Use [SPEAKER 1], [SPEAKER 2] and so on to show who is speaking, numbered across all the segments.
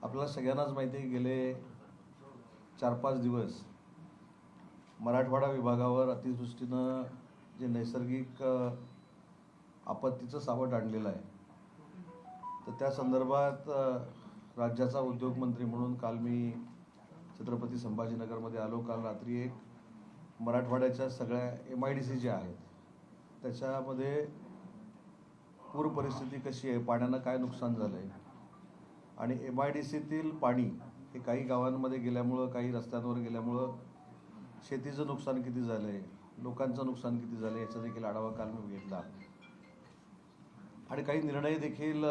[SPEAKER 1] आपल्याला सगळ्यांनाच माहिती आहे, गेले 4-5 दिवस मराठवाडा विभागावर अतिवृष्टीनं जे नैसर्गिक आपत्तीचं सावट आणलेलं आहे. तर त्या संदर्भात राज्याचा उद्योगमंत्री म्हणून काल मी छत्रपती संभाजीनगरमध्ये आलो. काल रात्री एक मराठवाड्याच्या सगळ्या MIDC ज्या आहेत त्याच्यामध्ये पूर परिस्थिती कशी आहे, पाण्यानं काय नुकसान झालं आहे आणि MIDCतील पाणी हे काही गावांमध्ये गेल्यामुळं, काही रस्त्यांवर गेल्यामुळं शेतीचं नुकसान किती झालं आहे, लोकांचं नुकसान किती झालं याचा देखील आढावा काल मी घेतला आणि काही निर्णय देखील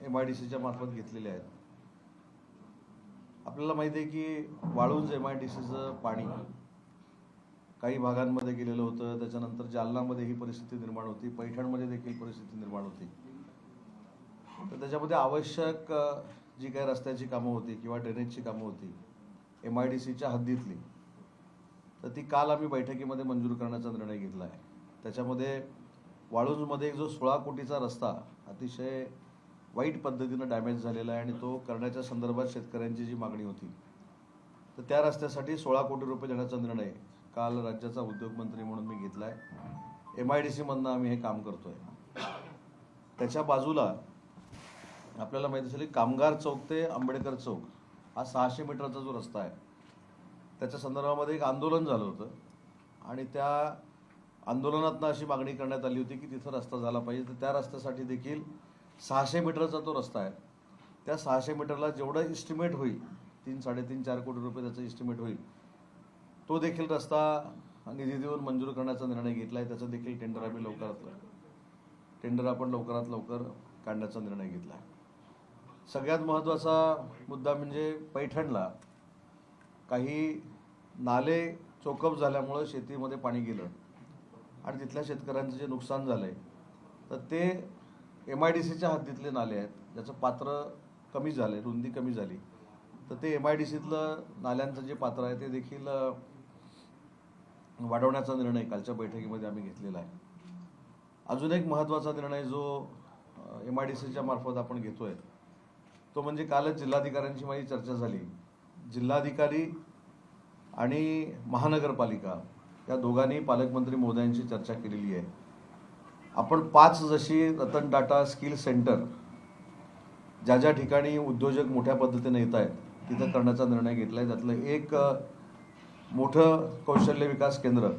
[SPEAKER 1] MIDCच्या मार्फत घेतलेले आहेत. आपल्याला माहिती आहे की वाळूंज MIDCचं पाणी काही भागांमध्ये गेलेलं होतं. त्याच्यानंतर जालनामध्ये ही परिस्थिती निर्माण होती, पैठणमध्ये देखील परिस्थिती निर्माण होती. तर त्याच्यामध्ये आवश्यक जी काही रस्त्याची कामं होती किंवा ड्रेनेजची कामं होती MIDCच्या हद्दीतली, तर ती काल आम्ही बैठकीमध्ये मंजूर करण्याचा निर्णय घेतला आहे. त्याच्यामध्ये वाळूंजमध्ये जो 16 कोटीचा रस्ता अतिशय वाईट पद्धतीनं डॅमेज झालेला आहे आणि तो करण्याच्या संदर्भात शेतकऱ्यांची जी मागणी होती, तर त्या रस्त्यासाठी 16 कोटी रुपये देण्याचा निर्णय काल राज्याचा उद्योगमंत्री म्हणून मी घेतला आहे. MIDCमधनं आम्ही हे काम करतोय. त्याच्या बाजूला आपल्याला माहिती असेल कामगार चौक ते आंबेडकर चौक हा 600 मीटरचा जो रस्ता आहे त्याच्या संदर्भामध्ये एक आंदोलन झालं होतं आणि त्या आंदोलनातनं अशी मागणी करण्यात आली होती की तिथं रस्ता झाला पाहिजे. तर त्या रस्त्यासाठी देखील 600 मीटरचा तो रस्ता आहे, त्या 600 मीटरला जेवढं इस्टिमेट होईल 3-4.5 कोटी रुपये त्याचं इस्टिमेट होईल, तो देखील रस्ता निधी देऊन मंजूर करण्याचा निर्णय घेतला आहे. त्याचं देखील टेंडर आपण लवकरात लवकर काढण्याचा निर्णय घेतला आहे. सगळ्यात महत्त्वाचा मुद्दा म्हणजे पैठणला काही नाले चोकअप झाल्यामुळं शेतीमध्ये पाणी गेलं आणि तिथल्या शेतकऱ्यांचं जे नुकसान झालं आहे, तर ते MIDCच्या हद्दीतले नाले आहेत, ज्याचं पात्र कमी झालं आहे, रुंदी कमी झाली, तर ते MIDCतलं नाल्यांचं जे पात्र आहे ते देखील वाढवण्याचा निर्णय कालच्या बैठकीमध्ये आम्ही घेतलेला आहे. अजून एक महत्त्वाचा निर्णय जो MIDCच्या मार्फत आपण घेतोय तो म्हणजे कालच जिल्हाधिकाऱ्यांची माझी चर्चा झाली. जिल्हाधिकारी आणि महानगरपालिका या दोघांनी पालकमंत्री महोदयांची चर्चा केलेली आहे. आपण 5 जशी रतन टाटा स्किल सेंटर ज्या ज्या ठिकाणी उद्योजक मोठ्या पद्धतीने येत आहेत तिथं करण्याचा निर्णय घेतला आहे. त्यातलं एक मोठं कौशल्य विकास केंद्र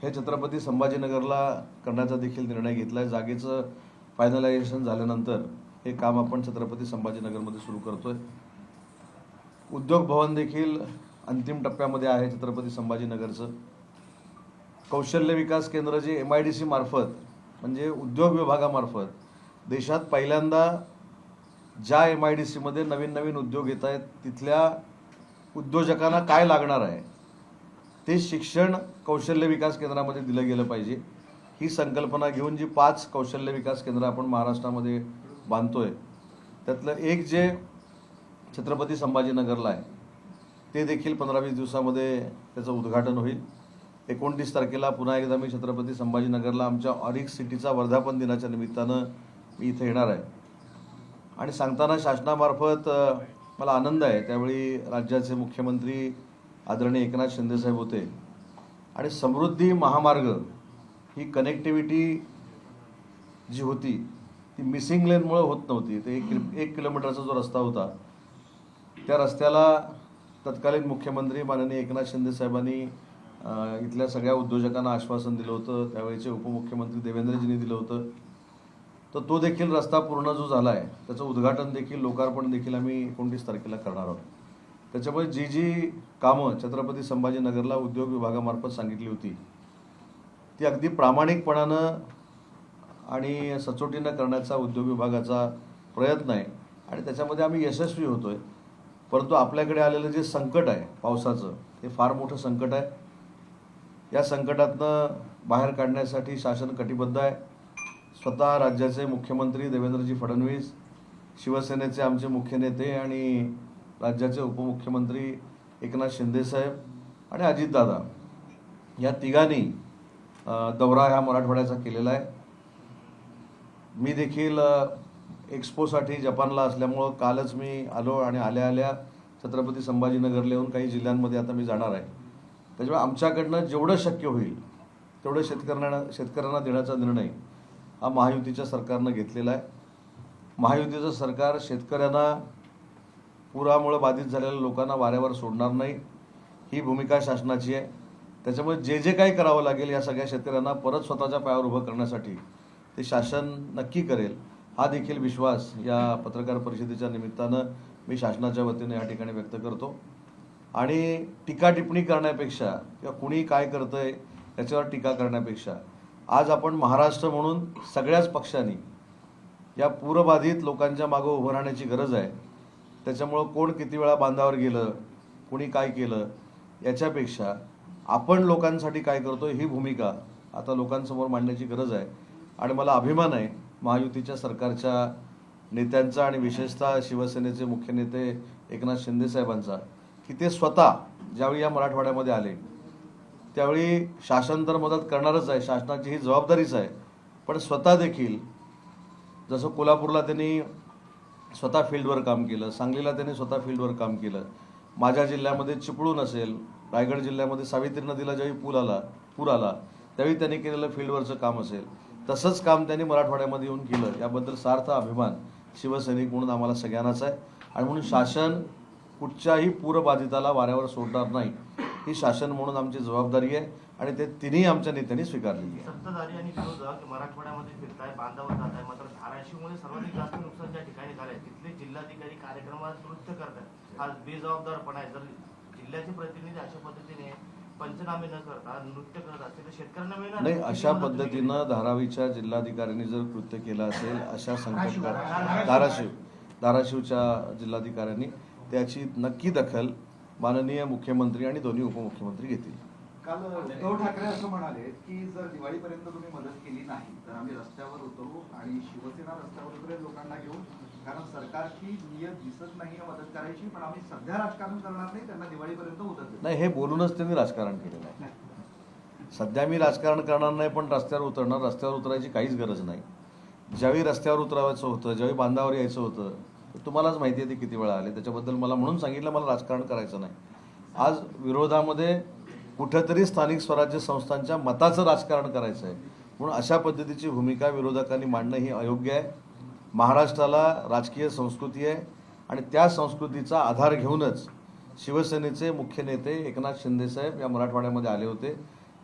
[SPEAKER 1] हे छत्रपती संभाजीनगरला करण्याचा देखील निर्णय घेतला आहे. जागेचं फायनलायझेशन झाल्यानंतर हे काम आपण छत्रपती संभाजीनगरमध्ये सुरू करतोय. उद्योग भवन देखील अंतिम टप्प्यामध्ये आहे छत्रपती संभाजीनगरचं. कौशल्य विकास केंद्र जे MIDC मार्फत म्हणजे उद्योग विभागामार्फत देशात पहिल्यांदा ज्या MIDCमध्ये नवीन उद्योग येत आहेत तिथल्या उद्योजकांना काय लागणार आहे ते शिक्षण कौशल्य विकास केंद्रामध्ये दिलं गेलं पाहिजे. ही संकल्पना घेऊन जी 5 कौशल्य विकास केंद्र आपण महाराष्ट्रामध्ये बांधतोय त्यातलं एक जे छत्रपती संभाजीनगरला आहे ते देखील 15-20 दिवसामध्ये त्याचं उद्घाटन होईल. 29 तारखेला पुन्हा एकदा मी छत्रपती संभाजीनगरला आमच्या ऑरिक्स सिटीचा वर्धापन दिनाच्या निमित्तानं मी इथे येणार आहे आणि सांगताना शासनामार्फत मला आनंद आहे. त्यावेळी राज्याचे मुख्यमंत्री आदरणीय एकनाथ शिंदेसाहेब होते आणि समृद्धी महामार्ग ही कनेक्टिव्हिटी जी होती ती मिसिंग लेनमुळे होत नव्हती. ते 1 किलोमीटरचा जो रस्ता होता त्या रस्त्याला तत्कालीन मुख्यमंत्री माननीय एकनाथ शिंदेसाहेबांनी इथल्या सगळ्या उद्योजकांना आश्वासन दिलं होतं. त्यावेळेचे उपमुख्यमंत्री देवेंद्रजींनी दिलं होतं. तर तो देखील रस्ता पूर्ण जो झाला आहे त्याचं उद्घाटन देखील, लोकार्पण देखील आम्ही 29 तारखेला करणार आहोत. त्याच्यामुळे जी कामं छत्रपती संभाजीनगरला उद्योग विभागामार्फत सांगितली होती ती अगदी प्रामाणिकपणानं आणि सचोटीनं करण्याचा उद्योग विभागाचा प्रयत्न आहे आणि त्याच्यामध्ये आम्ही यशस्वी होतोय. परंतु आपल्याकडे आलेलं जे संकट आहे पावसाचं ते फार मोठं संकट आहे. या संकटातनं बाहेर काढण्यासाठी शासन कटिबद्ध आहे. स्वतः राज्याचे मुख्यमंत्री देवेंद्रजी फडणवीस, शिवसेनेचे आमचे मुख्य नेते आणि राज्याचे उपमुख्यमंत्री एकनाथ शिंदेसाहेब आणि अजितदादा या तिघांनी दौरा ह्या मराठवाड्याचा केलेला आहे. मी देखील एक्सपोसाठी जपानला असल्यामुळं कालच मी आलो आणि आल्या आल्या छत्रपती संभाजीनगरला येऊन काही जिल्ह्यांमध्ये आता मी जाणार आहे. त्याच्यामुळे आमच्याकडनं जेवढं शक्य होईल तेवढं शेतकऱ्यांना देण्याचा निर्णय हा महायुतीच्या सरकारनं घेतलेला आहे. महायुतीचं सरकार शेतकऱ्यांना, पुरामुळे बाधित झालेल्या लोकांना वाऱ्यावर सोडणार नाही, ही भूमिका शासनाची आहे. त्याच्यामुळे जे जे काही करावं लागेल या सगळ्या शेतकऱ्यांना परत स्वतःच्या पायावर उभं करण्यासाठी ते शासन नक्की करेल, हा देखील विश्वास या पत्रकार परिषदेच्या निमित्तानं मी शासनाच्या वतीने या ठिकाणी व्यक्त करतो. आणि टीका टिप्पणी करण्यापेक्षा किंवा कुणी काय करतंय याच्यावर टीका करण्यापेक्षा आज आपण महाराष्ट्र म्हणून सगळ्याच पक्षांनी या पूरबाधित लोकांच्या मागं उभं राहण्याची गरज आहे. त्याच्यामुळं कोण किती वेळा बांधावर गेलं, कुणी काय केलं याच्यापेक्षा आपण लोकांसाठी काय करतोय ही भूमिका आता लोकांसमोर मांडण्याची गरज आहे. आणि मला अभिमान आहे महायुतीच्या सरकारच्या नेत्यांचा आणि विशेषतः शिवसेनेचे मुख्य नेते एकनाथ शिंदे साहेबांचा, की ते स्वतः ज्यावेळी या मराठवाड्यामध्ये आले त्यावेळी शासन तर मदत करणारच आहे, शासनाची ही जबाबदारीच आहे, पण स्वतः देखील जसं कोल्हापूरला त्यांनी स्वतः फील्डवर काम केलं, सांगलीला त्यांनी स्वतः फील्डवर काम केलं, माझ्या जिल्ह्यामध्ये चिपळूण असेल, रायगड जिल्ह्यामध्ये सावित्री नदीला ज्यावेळी पूर आला त्यावेळी त्यांनी केलेलं फील्डवरचं काम असेल, तसंच काम त्यांनी मराठवाड्यामध्ये येऊन केलं. याबद्दल सार्थ अभिमान शिवसैनिक म्हणून आम्हाला सगळ्यांनाच आहे. आणि म्हणून शासन कुठच्याही पूरबाधिताला वाऱ्यावर सोडणार नाही, ही शासन म्हणून आमची जबाबदारी आहे आणि ते तिन्ही आमच्या नेत्यांनी स्वीकारलेली आहे.
[SPEAKER 2] सत्ताधारी आणि विरोधक मराठवाड्यामध्ये फिरताय, बांधावर जात आहे, मात्र धाराशिवमध्ये सर्वाधिक जास्त नुकसान ज्या ठिकाणी झालंय तिथले जिल्हाधिकारी कार्यक्रमात नृत्य करतात. हा बेजबाबदारपणा आहे. जर जिल्ह्याचे प्रतिनिधी अशा पद्धतीने पंचनामे न करता नृत्य करत असतील तर शेतकऱ्यांना मिळणार
[SPEAKER 1] नाही. अशा पद्धतीनं धारावीच्या जिल्हाधिकाऱ्यांनी जर कृत्य केलं असेल, अशा संकटकाळ धाराशिवच्या जिल्हाधिकाऱ्यांनी त्याची नक्की दखल माननीय मुख्यमंत्री आणि दोन्ही उपमुख्यमंत्री घेतील.
[SPEAKER 3] काल उद्धव ठाकरे असं म्हणाले की जर दिवाळीपर्यंत तुम्ही मदत केली नाही तर आम्ही रस्त्यावर उतरू आणि शिवसेना रस्त्यावर उतरेल लोकांना घेऊन, कारण सरकारची नियत दिसत नाही मदत करायची, पण आम्ही सध्या राजकारण करणार नाही, त्यांना दिवाळीपर्यंत मुदत
[SPEAKER 1] नाही. हे बोलूनच त्यांनी राजकारण केलेलं आहे. सध्या मी राजकारण करणार नाही पण रस्त्यावर उतरणार. रस्त्यावर उतरायची काहीच गरज नाही. ज्यावेळी रस्त्यावर उतरावायचं होतं, ज्यावेळी बांधावर यायचं होतं, तुम्हालाच माहिती आहे ते किती वेळा आले. त्याच्याबद्दल मला म्हणून सांगितलं मला राजकारण करायचं नाही. आज विरोधामध्ये कुठेतरी स्थानिक स्वराज्य संस्थांच्या मताचं राजकारण करायचं आहे, म्हणून अशा पद्धतीची भूमिका विरोधकांनी मांडणं ही अयोग्य आहे. महाराष्ट्राला राजकीय संस्कृती आहे आणि त्या संस्कृतीचा आधार घेऊनच शिवसेनेचे मुख्य नेते एकनाथ शिंदे साहेब या मराठवाड्यामध्ये आले होते.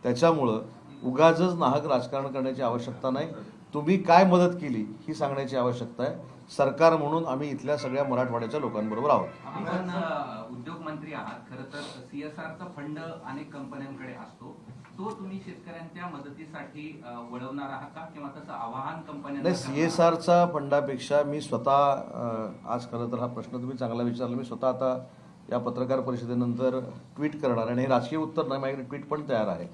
[SPEAKER 1] त्याच्यामुळं उगाचच नाहक राजकारण करण्याची आवश्यकता नाही. तुम्ही काय मदत केली ही सांगण्याची आवश्यकता आहे. सरकार म्हणून आम्ही इथल्या सगळ्या मराठवाड्याच्या लोकांबरोबर आहोत.
[SPEAKER 4] आपण उद्योग मंत्री आहात. खरं तर सीएसआरचा फंड अनेक कंपन्यांकडे असतो, तो तुम्ही शेतकऱ्यांच्या मदतीसाठी वळवणार आहात का, किंवा तसं आवाहन कंपन्यांना?
[SPEAKER 1] नाही, सीएसआरचा फंडापेक्षा मी स्वतः, आज खरं तर हा प्रश्न तुम्ही चांगला विचारला, मी स्वतः आता या पत्रकार परिषदेनंतर ट्विट करणार आणि हे राजकीय उत्तर नाही, माझ्याकडे ट्विट पण तयार आहे.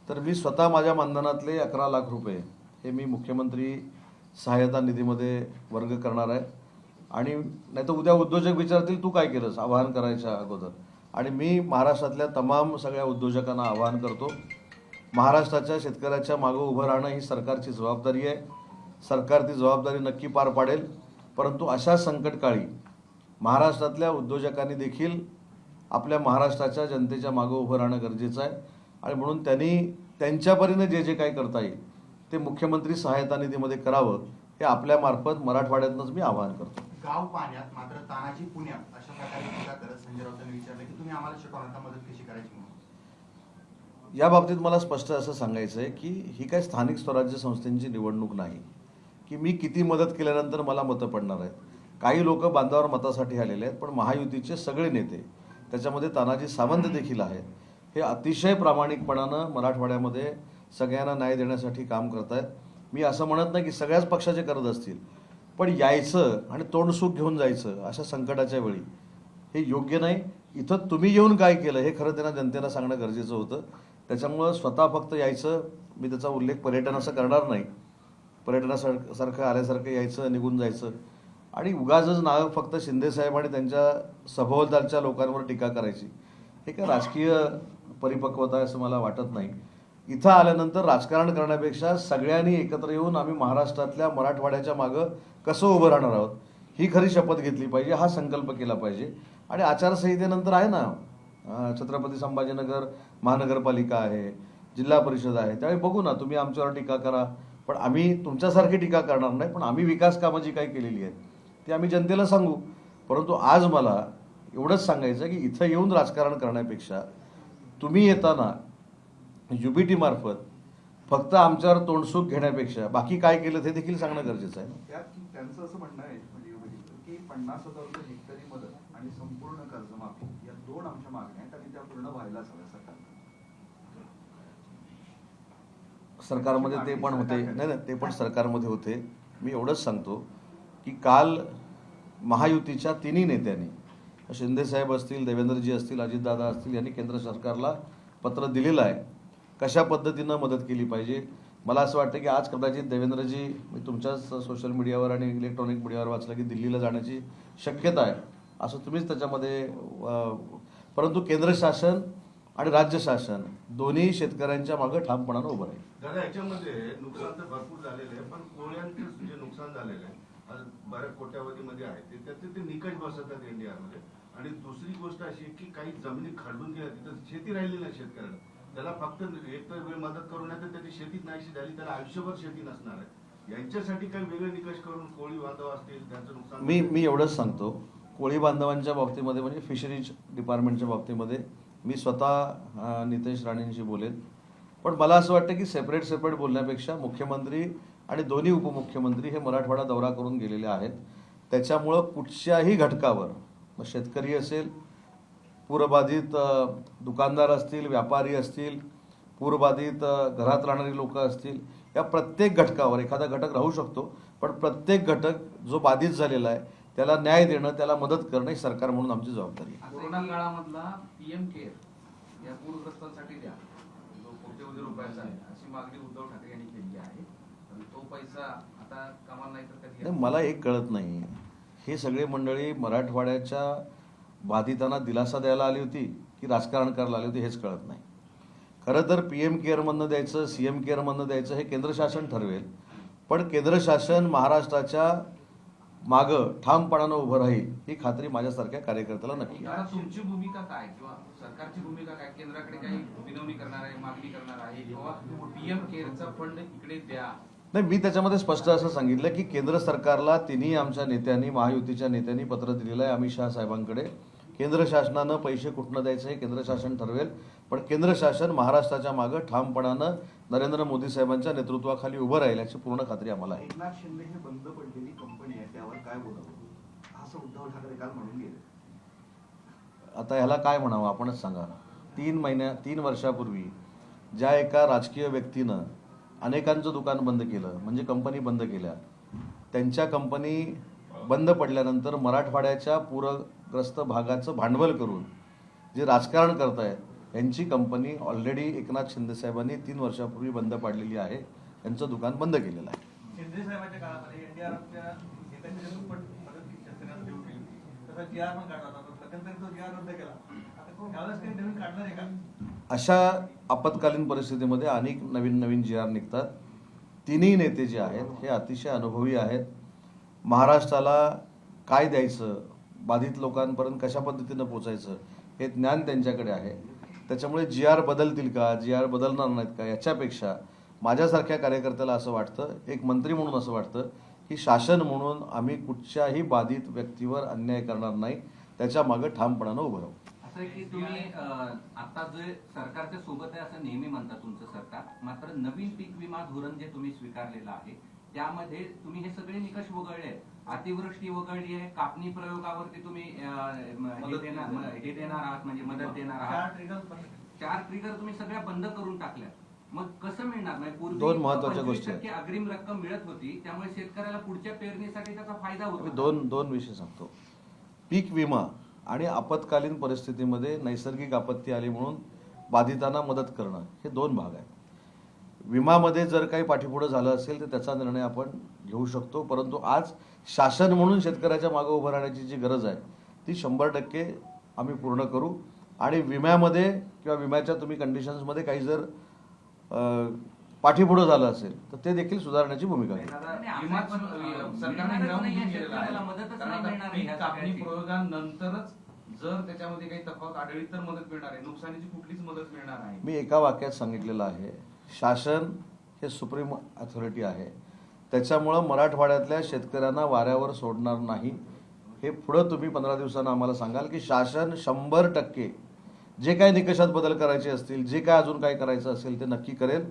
[SPEAKER 1] तर मी स्वतः माझ्या मानधनातले 11 लाख रुपये हे मी मुख्यमंत्री सहाय्यता निधीमध्ये वर्ग करणार आहे. आणि नाही तर उद्या उद्योजक विचारतील तू काय केलंस आवाहन करायच्या अगोदर. आणि मी महाराष्ट्रातल्या तमाम सगळ्या उद्योजकांना आवाहन करतो, महाराष्ट्राच्या शेतकऱ्याच्या मागं उभं राहणं ही सरकारची जबाबदारी आहे. सरकार ती जबाबदारी नक्की पार पाडेल, परंतु अशा संकटकाळी महाराष्ट्रातल्या उद्योजकांनी देखील आपल्या महाराष्ट्राच्या जनतेच्या मागं उभं राहणं गरजेचं आहे. आणि म्हणून त्यांनी त्यांच्या परीने जे जे काही करता येईल ते मुख्यमंत्री सहायता निधीमध्ये करावं, हे आपल्या मार्फत मराठवाड्यातूनच मी आवाहन करतो.
[SPEAKER 5] गाव पाण्यात मात्र तानाजी पुण्यात अशा प्रकारे टीका करत संजय राऊतांनी विचारलं की तुम्ही आम्हाला शिकवणार मदत कशी करायची म्हणून.
[SPEAKER 1] या बाबतीत मला स्पष्ट असं सांगायचं आहे की ही काय स्थानिक स्वराज्य संस्थेची निवडणूक नाही की मी किती मदत केल्यानंतर मला मतं पडणार आहेत. काही लोक बांधावर मतासाठी आलेले आहेत, पण महायुतीचे सगळे नेते, त्याच्यामध्ये तानाजी सावंत देखील आहेत, हे अतिशय प्रामाणिकपणानं मराठवाड्यामध्ये सगळ्यांना न्याय देण्यासाठी काम करत आहेत. मी असं म्हणत नाही की सगळ्याच पक्षाचे करत असतील, पण यायचं आणि तोंडसूक घेऊन जायचं अशा संकटाच्या वेळी हे योग्य नाही. इथं तुम्ही येऊन काय केलं हे खरं त्यांना जनतेला सांगणं गरजेचं होतं. त्याच्यामुळं स्वतः फक्त यायचं, मी त्याचा उल्लेख पर्यटन असं करणार नाही, पर्यटनासारखं आल्यासारखं यायचं निघून जायचं आणि उगाचच नाव फक्त शिंदेसाहेब आणि त्यांच्या सभोवतालच्या लोकांवर टीका करायची, हे काय राजकीय परिपक्वता आहे असं मला वाटत नाही. इथं आल्यानंतर राजकारण करण्यापेक्षा सगळ्यांनी एकत्र येऊन आम्ही महाराष्ट्रातल्या मराठवाड्याच्या मागं कसं उभं राहणार आहोत ही खरी शपथ घेतली पाहिजे, हा संकल्प केला पाहिजे. आणि आचारसंहितेनंतर आहे ना, छत्रपती संभाजीनगर महानगरपालिका आहे, जिल्हा परिषद आहे, त्यावेळी बघू ना, तुम्ही आमच्यावर टीका करा, पण आम्ही तुमच्यासारखी टीका करणार नाही. पण आम्ही विकास कामं जी काही केलेली आहेत ती आम्ही जनतेला सांगू. परंतु आज मला एवढंच सांगायचं की इथं येऊन राजकारण करण्यापेक्षा तुम्ही येताना UBT मार्फत फक्त आमच्यावर तोंडसूक घेण्यापेक्षा बाकी काय केलं ते देखील सांगणं गरजेचं आहे.
[SPEAKER 3] त्यात त्यांचं असं म्हणणं आहे म्हणजे की 50,000 रुपये हेक्टरी मदत आणि संपूर्ण कर्जमाफी या दोन आमच्या मागण्या आहेत आणि त्या पूर्ण व्हायलाच हव्या
[SPEAKER 1] सरकारमध्ये ते पण होते. नाही, ते पण सरकारमध्ये होते. मी एवढंच सांगतो की काल महायुतीच्या तिन्ही नेत्यांनी, शिंदेसाहेब असतील, देवेंद्रजी असतील, अजितदादा असतील, यांनी केंद्र सरकारला पत्र दिलेलं आहे कशा पद्धतीनं मदत केली पाहिजे. मला असं वाटतं की आज कदाचित देवेंद्रजी, मी तुमच्याच सोशल मीडियावर आणि इलेक्ट्रॉनिक मीडियावर वाचलं की दिल्लीला जाण्याची शक्यता आहे, असं तुम्हीच त्याच्यामध्ये. परंतु केंद्र शासन आणि राज्य शासन दोन्ही शेतकऱ्यांच्या मागे ठामपणानं उभं राहील.
[SPEAKER 6] दादा, याच्यामध्ये नुकसान तर भरपूर झालेलं आहे, पण कोळ्यांचं जे नुकसान झालेलं आहे आज बऱ्याच कोट्यावधीमध्ये आहे त्याचे ते निकष बसवतात NDR-मध्ये. आणि दुसरी गोष्ट अशी की काही जमिनी खरडून गेल्या, तिथं शेती राहिली नाही शेतकऱ्याला. त्याला फक्त एक तर वेळ मदत करून नाही तर त्याची शेतीच नाहीशी झाली, त्याला आयुष्यभर शेती नसणार आहे. यांच्यासाठी काही वेगळे निकष करून कोळी बांधव असतील त्यांचं नुकसान.
[SPEAKER 1] मी एवढंच सांगतो, कोळी बांधवांच्या बाबतीमध्ये म्हणजे फिशरीज डिपार्टमेंटच्या बाबतीमध्ये मी स्वतः नितेश राणेंशी बोलेन. पण मला असं वाटतं की सेपरेट बोलण्यापेक्षा मुख्यमंत्री आणि दोन्ही उपमुख्यमंत्री हे मराठवाडा दौरा करून गेलेले आहेत. त्याच्यामुळं कुठच्याही घटकावर, मग शेतकरी असेल, पूरबाधित दुकानदार असतील, व्यापारी असतील, पूरबाधित घरात राहणारी लोक असतील, या प्रत्येक घटकावर, एखादा घटक राहू शकतो पण प्रत्येक घटक जो बाधित झालेला आहे त्याला न्याय देणं, त्याला मदत करणं ही सरकार म्हणून आमची जबाबदारी आहे.
[SPEAKER 4] कोरोना काळामधला PM केअर या पूरग्रस्तांसाठी द्या, जो कोट्यवधी रुपयाचा आहे, अशी मागणी उद्धव ठाकरे यांनी केली आहे. पण तो पैसा आता कमाल नाही तर कधी
[SPEAKER 1] नाही, मला एक कळत नाही, हे सगळे मंडळी मराठवाड्याच्या बाधितांना दिलासा द्यायला आली होती की राजकारण करायला आली होती हेच कळत नाही. खरं तर PM केअरमधनं द्यायचं, CM केअरमधनं द्यायचं हे केंद्र शासन ठरवेल. पण केंद्र शासन महाराष्ट्राच्या मागं ठामपणानं उभं राहील ही खात्री माझ्यासारख्या कार्यकर्त्याला नक्की आहे.
[SPEAKER 4] आता तुमची भूमिका काय किंवा सरकारची भूमिका काय? केंद्राकडे काही विनवणी करणार आहे, मागणी करणार आहे किंवा PM केअरचा फंड इकडे द्या?
[SPEAKER 1] नाही, मी त्याच्यामध्ये स्पष्ट असं सांगितलं की केंद्र सरकारला तिन्ही आमच्या नेत्यांनी, महायुतीच्या नेत्यांनी पत्र दिलेलं आहे अमित शहा साहेबांकडे. केंद्र शासनानं पैसे कुठनं द्यायचं हे केंद्र शासन ठरवेल. पण केंद्र शासन महाराष्ट्राच्या मागं ठामपणानं नरेंद्र मोदी साहेबांच्या नेतृत्वाखाली उभं राहील याची पूर्ण खात्री आम्हाला आहे.
[SPEAKER 3] एकनाथ शिंदे हे बंद पडलेली कंपनी आहे, त्यावर काय बोलावं असं उद्धव ठाकरे काल म्हणून गेले.
[SPEAKER 1] आता ह्याला काय म्हणावं आपणच सांगा. 3 वर्षापूर्वी ज्या एका राजकीय व्यक्तीनं अनेकांचं दुकान बंद केलं, म्हणजे कंपनी बंद केल्या, त्यांच्या कंपनी बंद पडल्यानंतर मराठवाड्याच्या पूरग्रस्त भागाचं भांडवल करून जे राजकारण करतायत यांची कंपनी ऑलरेडी एकनाथ शिंदे साहेबांनी 3 वर्षापूर्वी बंद पाडलेली आहे. त्यांचं दुकान बंद केलेलं आहे.
[SPEAKER 7] शिंदे साहेबांच्या काळामध्ये NDR-च्या एकाच्या दुप्पट मदत शेतकऱ्यांना देऊ केली, तसा GR पण काढला होता. मध्यंतरी तो GR रद्द केला. आता यावेळेस काही नवीन काढणार आहे का?
[SPEAKER 1] अशा आपत्कालीन परिस्थितीमध्ये अनेक नवीन GR निघतात. तिन्ही नेते जे आहेत हे अतिशय अनुभवी आहेत. महाराष्ट्राला काय द्यायचं, बाधित लोकांपर्यंत कशा पद्धतीनं पोचायचं हे ज्ञान त्यांच्याकडे आहे. त्याच्यामुळे GR बदलतील का, GR बदलणार नाहीत का, याच्यापेक्षा माझ्यासारख्या कार्यकर्त्याला असं वाटतं, एक मंत्री म्हणून असं वाटतं की शासन म्हणून आम्ही कुठच्याही बाधित व्यक्तीवर अन्याय करणार नाही, त्याच्या मागे ठामपणानं उभं राहू.
[SPEAKER 4] असं आहे की तुम्ही आता जे सरकारच्या सोबत आहे असं नेहमी म्हणता तुमचं सरकार, मात्र नवीन पीक विमा धोरण जे तुम्ही स्वीकारलेलं आहे त्यामध्ये तुम्ही हे सगळे निकष वगळले. अतिवृष्टी वगळली आहे, कापणी प्रयोगावरती तुम्ही हे देणार आहात, म्हणजे मदत देणार आहात. 4 ट्रिगर तुम्ही सगळ्या बंद करून टाकल्या. मग कसं मिळणार? नाही, पूर्वी
[SPEAKER 1] 2 महत्त्वाच्या गोष्टी आहेत.
[SPEAKER 4] 25% अग्रिम रक्कम मिळत होती, त्यामुळे शेतकऱ्याला पुढच्या पेरणीसाठी त्याचा फायदा
[SPEAKER 1] मी
[SPEAKER 4] होतो.
[SPEAKER 1] दोन विषय सांगतो. पीक विमा आणि आपत्कालीन परिस्थितीमध्ये नैसर्गिक आपत्ती आली म्हणून बाधितांना मदत करणं हे 2 भाग आहेत. विमामध्ये जर काही पाठीपुढं झालं असेल तर त्याचा निर्णय आपण घेऊ शकतो. परंतु आज शासन म्हणून शेतकऱ्याच्या मागे उभं राहण्याची जी गरज आहे ती 100% आम्ही पूर्ण करू. आणि विम्यामध्ये किंवा विम्याच्या तुम्ही कंडिशन्समध्ये काही जर पाठीपुढं झालं असेल तर ते देखील सुधारण्याची भूमिका घेईल.
[SPEAKER 4] सरकारने हिरावून घेतलेलं आहे. मदतच नाही मिळणार आहे ह्या
[SPEAKER 8] कापणी
[SPEAKER 4] सगळ्याची.
[SPEAKER 8] प्रयोगानंतरच जर त्याच्यामध्ये काही तफावत आढळली तर मदत मिळणार आहे, नुकसानीची कुठलीच मदत मिळणार आहे.
[SPEAKER 1] मी एका वाक्यात सांगितलेलं आहे, शासन हे सुप्रीम अथॉरिटी आहे, त्याच्यामुळं मराठवाड्यातल्या शेतकऱ्यांना वाऱ्यावर सोडणार नाही. हे पुढं तुम्ही 15 दिवसांना आम्हाला सांगाल की शासन 100% जे काही निकषात बदल करायचे असतील, जे काय अजून काय करायचं असेल ते नक्की करेल.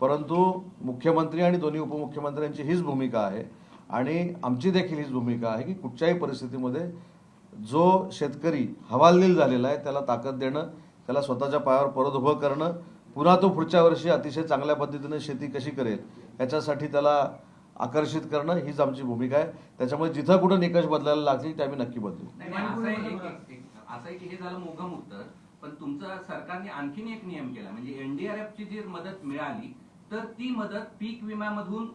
[SPEAKER 1] परंतु मुख्यमंत्री आणि दोन्ही उपमुख्यमंत्र्यांची हीच भूमिका आहे आणि आमची देखील हीच भूमिका आहे की कुठच्याही परिस्थितीमध्ये जो शेतकरी हवालदिल झालेला आहे त्याला ताकद देणं, त्याला स्वतःच्या पायावर परत उभं करणं, पुन्हा तो पुढच्या वर्षी अतिशय चांगल्या पद्धतीने शेती कशी करेल याच्यासाठी त्याला आकर्षित करणं हीच आमची भूमिका आहे. त्याच्यामुळे जिथं कुठं निकष बदलायला लागतील ते आम्ही नक्की बदलू.
[SPEAKER 4] नाही, असं आहे की हे झालं मोगम उत्तर, पण तुमचं सरकारने आणखीन एक नियम केला, म्हणजे एनडीआरएफची जी मदत मिळाली तर ती मदत पीक विम्यामधून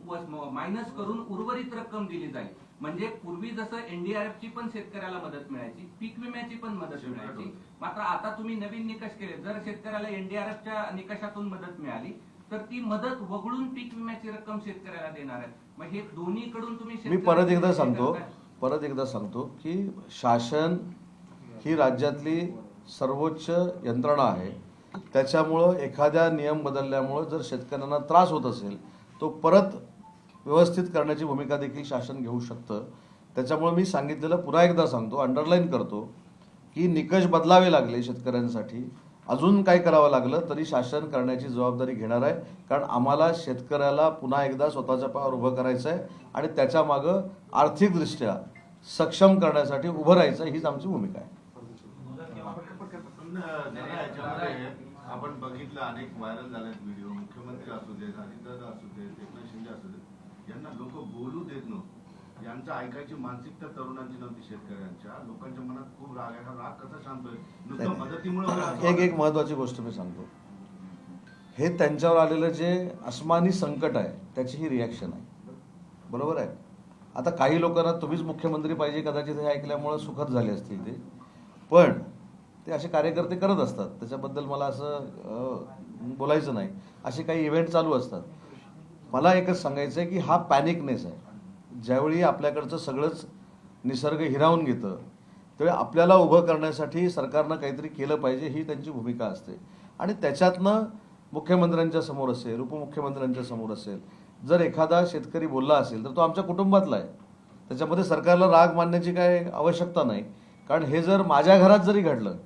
[SPEAKER 4] मायनस करून उर्वरित रक्कम दिली जाईल. म्हणजे पूर्वी जसं एनडीआरएफची पण शेतकऱ्याला मदत मिळायची, पीक विम्याची पण मदत मिळायची, मात्र आता तुम्ही नवीन निकष केले. जर शेतकऱ्याला एनडीआरएफच्या निकषातून मदत मिळाली तर ती मदत वगळून पीक विम्याची रक्कम शेतकऱ्याला देणार आहे. मग हे दोन्हीकडून तुम्ही
[SPEAKER 1] मी परत एकदा सांगतो की शासन ही राज्यातली सर्वोच्च यंत्रणा आहे. त्याच्यामुळं एखाद्या नियम बदलल्यामुळं जर शेतकऱ्यांना त्रास होत असेल तो परत व्यवस्थित करण्याची भूमिका देखील शासन घेऊ शकतं. त्याच्यामुळे मी सांगितलेलं पुन्हा एकदा सांगतो, अंडरलाईन करतो की निकष बदलावे लागले शेतकऱ्यांसाठी, अजून काय करावं लागलं तरी शासन करण्याची जबाबदारी घेणार आहे. कारण आम्हाला शेतकऱ्याला पुन्हा एकदा स्वतःच्या पायावर उभं करायचं आहे आणि त्याच्या मागं आर्थिकदृष्ट्या सक्षम करण्यासाठी उभं राहायचं, हीच आमची भूमिका आहे.
[SPEAKER 6] याच्यामध्ये आपण बघितलं अनेक व्हायरल झालेत व्हिडिओ, मुख्यमंत्री असू देत, अजितदादा असू देत, एकनाथ शिंदे असू देत, यांना लोक बोलू देत नव्हते. यांचं ऐकायची मानसिकता तरुणांची नव्हती. शेतकऱ्यांच्या लोकांच्या मनात खूप राग आहे. हा राग कसा शांत होईल? नुसतं मदतीमुळे
[SPEAKER 1] एक महत्वाची गोष्ट मी सांगतो, हे त्यांच्यावर आलेलं जे अस्मानी संकट आहे त्याची ही रिॲक्शन आहे. बरोबर आहे. आता काही लोकांना तुम्हीच मुख्यमंत्री पाहिजे कदाचित हे ऐकल्यामुळे सुखद झाले असतील ते, पण ते असे कार्यकर्ते करत असतात, त्याच्याबद्दल मला असं बोलायचं नाही. असे काही इव्हेंट चालू असतात. मला एकच सांगायचं आहे की हा पॅनिकनेस आहे. ज्यावेळी आपल्याकडचं सगळंच निसर्ग हिरावून घेतं त्यावेळी आपल्याला उभं करण्यासाठी सरकारनं काहीतरी केलं पाहिजे, ही त्यांची भूमिका असते. आणि त्याच्यातनं मुख्यमंत्र्यांच्या समोर असेल, उपमुख्यमंत्र्यांच्या समोर असेल, जर एखादा शेतकरी बोलला असेल तर तो आमच्या कुटुंबातला आहे. त्याच्यामध्ये सरकारला राग मानण्याची काय आवश्यकता नाही. कारण हे जर माझ्या घरात जरी घडलं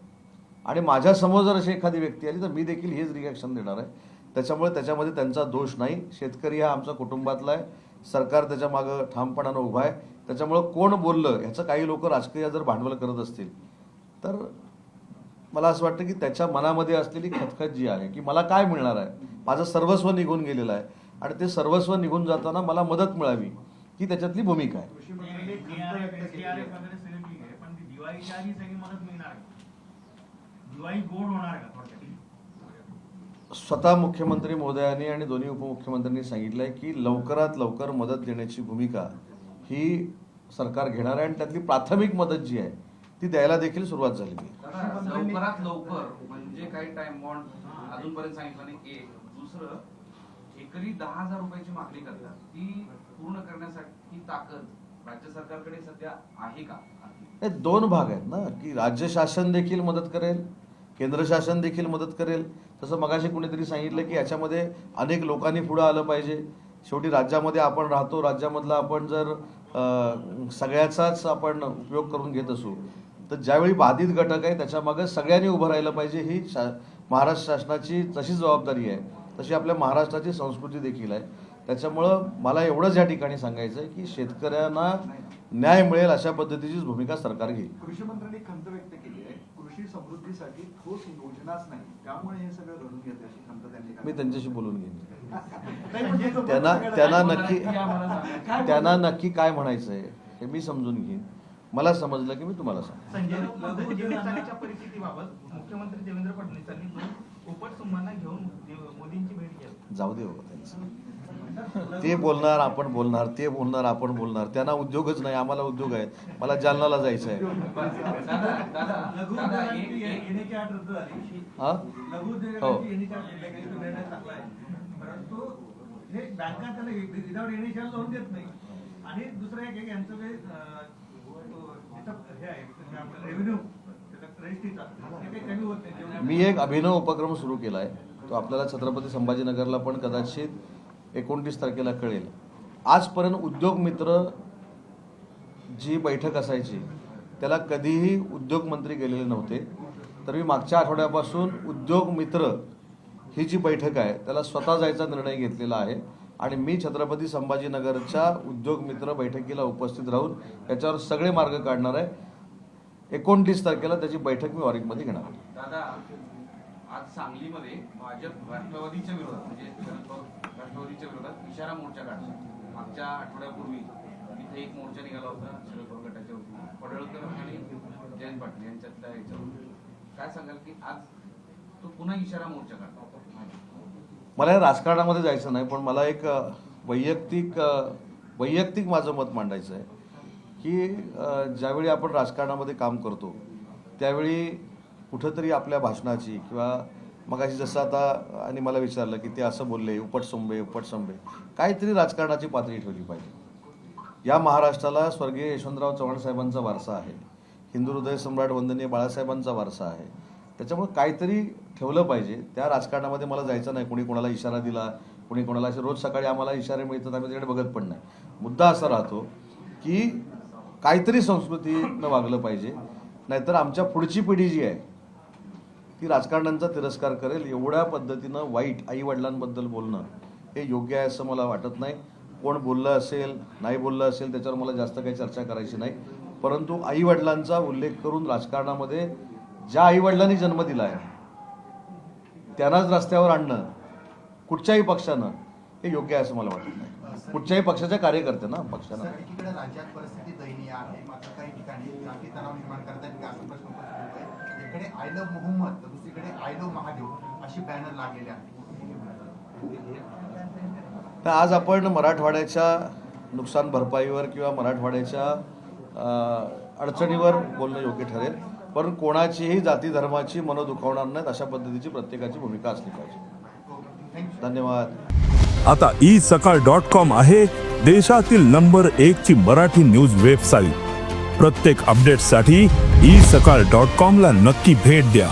[SPEAKER 1] आणि माझ्यासमोर जर अशी एखादी व्यक्ती आली तर मी देखील हेच रिॲक्शन देणार आहे. त्याच्यामुळे त्याच्यामध्ये त्यांचा दोष नाही. शेतकरी हा आमचा कुटुंबातला आहे. सरकार त्याच्या मागं ठामपणानं उभा आहे. त्याच्यामुळं कोण बोललं ह्याचं काही लोक राजकीय जर भांडवल करत असतील तर मला असं वाटतं की त्याच्या मनामध्ये असलेली खतखत जी आहे की मला काय मिळणार आहे, माझं सर्वस्व निघून गेलेलं आहे आणि ते सर्वस्व निघून जाताना मला मदत मिळावी, ही त्याच्यातली भूमिका आहे.
[SPEAKER 7] पण दिवाळीच्या आधी सगळी मदत मिळणार आहे. दिवाळी गोड होणार आहे का थोडक्यात?
[SPEAKER 1] स्वतः मुख्यमंत्री महोदयांनी आणि दोन्ही उपमुख्यमंत्र्यांनी सांगितलंय की लवकरात लवकर मदत देण्याची भूमिका ही सरकार घेणार आहे आणि त्यातली प्राथमिक मदत जी आहे ती द्यायला देखील सुरुवात झाली.
[SPEAKER 8] लवकरात लवकर म्हणजे काही टाइम बॉन्ड अजूनपर्यंत सांगितलं नाही. एक दुसरं, एकरी 10,000 रुपयाची मागणी करतात, ती पूर्ण करण्यासाठी ताकद राज्य सरकारकडे सध्या आहे का?
[SPEAKER 1] हे दोन भाग आहेत ना, की राज्य शासन देखील मदत करेल, केंद्र शासन देखील मदत करेल. तसं मगाशी कुणीतरी सांगितलं की याच्यामध्ये अनेक लोकांनी पुढं आलं पाहिजे. शेवटी राज्यामध्ये आपण राहतो, राज्यामधला आपण जर सगळ्याचाच आपण उपयोग करून घेत असू तर ज्यावेळी बाधित घटक आहे त्याच्यामागे सगळ्यांनी उभं राहिलं पाहिजे. ही महाराष्ट्र शासनाची जशी जबाबदारी आहे तशी आपल्या महाराष्ट्राची संस्कृती देखील आहे. त्याच्यामुळं मला एवढंच या ठिकाणी सांगायचं आहे की शेतकऱ्यांना न्याय मिळेल अशा पद्धतीचीच भूमिका सरकार घेईल.
[SPEAKER 3] कृषी मंत्र्यांनी खंत व्यक्त केली आहे, कृषी समृद्धीसाठी ठोस योजनाच नाही, त्यामुळे हे सगळं घडून घेते अशी खंत त्यांनी.
[SPEAKER 1] मी त्यांच्याशी बोलून घेईन. त्यांना नक्की काय म्हणायचं आहे हे मी समजून घेईन. मला समजलं की मी तुम्हाला सांगतो.
[SPEAKER 2] संजय राऊत जीवितहानीच्या परिस्थितीबाबत मुख्यमंत्री देवेंद्र फडणवीसांनी दोन उपटसुंबांना घेऊन मोदींची भेट घेतली.
[SPEAKER 1] जाऊ दे बाबा त्यांचं. ते बोलणार आपण बोलणार, ते बोलणार आपण बोलणार. त्यांना उद्योगच नाही, आम्हाला उद्योग आहेत. मला जालनाला जायचं आहे.
[SPEAKER 7] लघु उद्योगांची येण्याची अट रद्द झाली.
[SPEAKER 1] हा
[SPEAKER 7] लघु
[SPEAKER 1] हो
[SPEAKER 7] उद्योगांची येण्याची अट रद्द केली, तो निर्णय चांगला आहे. परंतु हे बँका त्याला विदाउट इनिशियल लोन देत नाही. आणि दुसरं एक यांचं जे हे आहे रेव्हेन्यू रजिस्ट्रीचा ते काही कमी होत नाही.
[SPEAKER 1] मी एक अभिनव उपक्रम सुरू केला आहे, तो आपल्याला छत्रपती संभाजीनगरला पण कदाचित 29 तारखेला कळेल. आजपर्यंत उद्योग मित्र जी बैठक असायची त्याला कधीही उद्योग मंत्री गेलेले नव्हते. तर मी मागच्या आठवड्यापासून उद्योग मित्र ही जी बैठक आहे त्याला स्वतः जायचा निर्णय घेतलेला आहे आणि मी छत्रपती संभाजीनगरच्या उद्योग मित्र बैठकीला उपस्थित राहून याच्यावर सगळे मार्ग काढणार आहे. 29 तारखेला त्याची बैठक मी ऑरिकमध्ये घेणार आहे.
[SPEAKER 8] दादा, आज सांगलीमध्ये भाजप राष्ट्रवादीच्या विरोधात म्हणजे शरद पवार राष्ट्रवादीच्या विरोधात इशारा मोर्चा काढला. मागच्या आठवड्यापूर्वी इथे एक मोर्चा निघाला होता शरद पवार गटाच्या वतीने, पडळकर आणि जयंत पाटील यांच्यातल्या याच्यावर. काय सांगाल की आज तो पुन्हा इशारा मोर्चा काढला?
[SPEAKER 1] मला या राजकारणामध्ये जायचं नाही, पण मला एक वैयक्तिक माझं मत मांडायचं आहे की ज्यावेळी आपण राजकारणामध्ये काम करतो त्यावेळी कुठंतरी आपल्या भाषणाची किंवा मगाशी जसं आता आणि मला विचारलं की ते असं बोलले उपटसंबे काहीतरी राजकारणाची पातळी ठेवली पाहिजे. या महाराष्ट्राला स्वर्गीय यशवंतराव चव्हाण साहेबांचा वारसा आहे, हिंदू हृदय सम्राट वंदनीय बाळासाहेबांचा वारसा आहे. त्याच्यामुळे काहीतरी ठेवलं पाहिजे. त्या राजकारणामध्ये मला जायचं नाही. कोणी कोणाला इशारा दिला, कोणी कोणाला असे रोज सकाळी आम्हाला इशारे मिळतात, आम्ही त्याकडे बघत पण नाही. मुद्दा असा राहतो की काहीतरी संस्कृतीनं वागलं पाहिजे, नाहीतर आमच्या पुढची पिढी जी आहे ती राजकारण्यांचा तिरस्कार करेल. एवढ्या पद्धतीनं वाईट आईवडिलांबद्दल बोलणं हे योग्य आहे असं मला वाटत नाही. कोण बोललं असेल नाही बोललं असेल त्याच्यावर मला जास्त काही चर्चा करायची नाही, परंतु आईवडिलांचा उल्लेख करून राजकारणामध्ये ज्या आईवडिलांनी जन्म दिला आहे त्यांनाच रस्त्यावर आणणं कुठच्याही पक्षानं हे योग्य आहे असं मला वाटत नाही. कुठच्याही पक्षाच्या कार्यकर्त्यांना पक्षानं.
[SPEAKER 5] एकीकडे राज्यात परिस्थिती दयनीय आहे, मात्र काही ठिकाणी जाती तणाव निर्माण करता येईल असा प्रश्न उपस्थित होतोय. एकडे आय लव्ह मोहम्मद तर दुसरीकडे आय लव्ह महादेव अशी बॅनर लागलेले आहेत.
[SPEAKER 1] तर आज आपण मराठवाड्याच्या नुकसान भरपाईवर किंवा मराठवाड्याच्या अडचणीवर बोलणं योग्य ठरेल, पण कोणाचीही जाती धर्माची मनं दुखावणार नाहीत अशा पद्धतीची प्रत्येकाची भूमिका असली पाहिजे. धन्यवाद.
[SPEAKER 9] आता isakal.com आहे देशातील नंबर 1 ची मराठी न्यूज वेबसाईट. प्रत्येक अपडेटसाठी isakal.com ला नक्की भेट द्या.